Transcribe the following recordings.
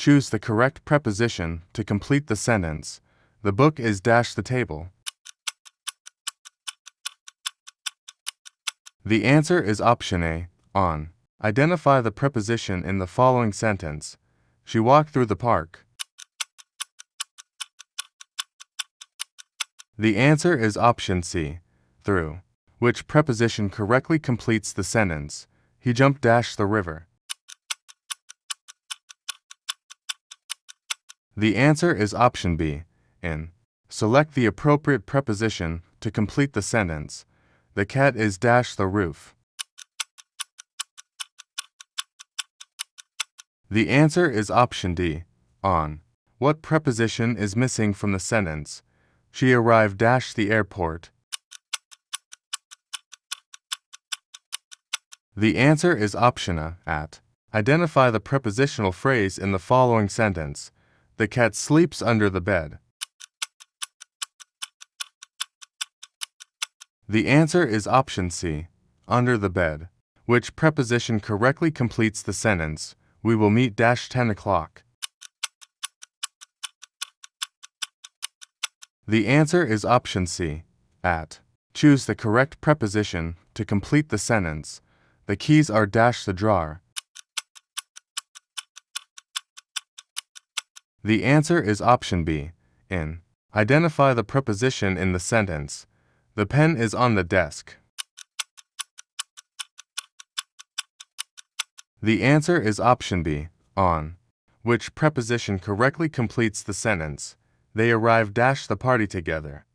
Choose the correct preposition to complete the sentence. The book is dash the table. The answer is option A, on. Identify the preposition in the following sentence. She walked through the park. The answer is option C, through. Which preposition correctly completes the sentence? He jumped dash the river. The answer is option B, in. Select the appropriate preposition to complete the sentence. The cat is dash the roof. The answer is option D, on. What preposition is missing from the sentence? She arrived dash the airport. The answer is option A, at. Identify the prepositional phrase in the following sentence. The cat sleeps under the bed. The answer is option C, under the bed. Which preposition correctly completes the sentence? We will meet dash 10 o'clock. The answer is option C, at. Choose the correct preposition to complete the sentence. The keys are dash the drawer. The answer is option B, in. Identify the preposition in the sentence. The pen is on the desk. The answer is option B, on. Which preposition correctly completes the sentence? They arrived dash the party together.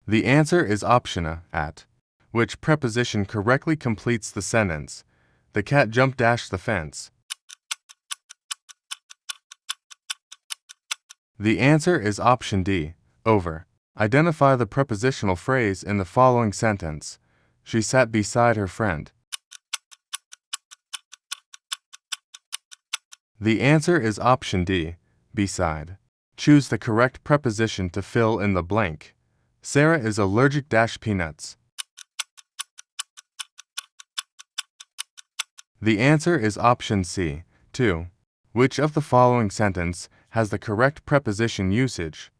The answer is option A, at. Which preposition correctly completes the sentence? The cat jumped dash the fence. The answer is option D, over. Identify the prepositional phrase in the following sentence. She sat beside her friend. The answer is option D, beside. Choose the correct preposition to fill in the blank. Sarah is allergic dash peanuts. The answer is option C, 2. Which of the following sentence has the correct preposition usage?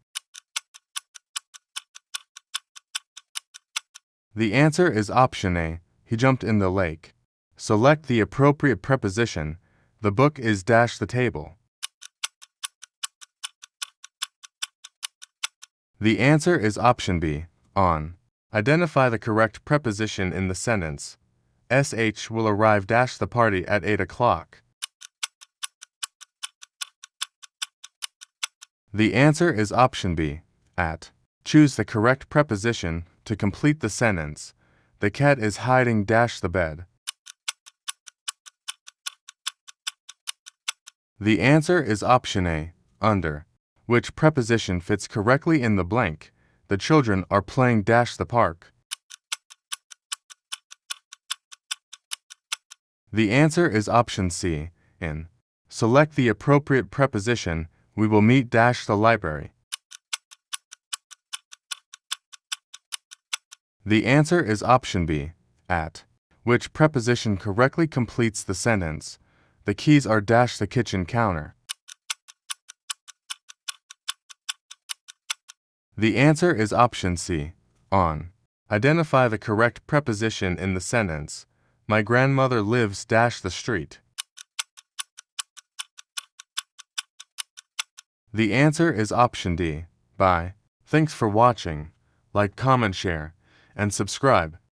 The answer is option A, he jumped in the lake. Select the appropriate preposition. The book is dash the table. The answer is option B, on. Identify the correct preposition in the sentence. SH will arrive dash the party at 8 o'clock. The answer is option B, at. Choose the correct preposition to complete the sentence. The cat is hiding dash the bed. The answer is option A, under. Which preposition fits correctly in the blank? The children are playing dash the park. The answer is option C, in. Select the appropriate preposition. We will meet dash the library. The answer is option B, at. Which preposition correctly completes the sentence? The keys are dash the kitchen counter. The answer is option C, on. Identify the correct preposition in the sentence. My grandmother lives dash the street. The answer is option D, by. Thanks for watching. Like, comment, share, and subscribe.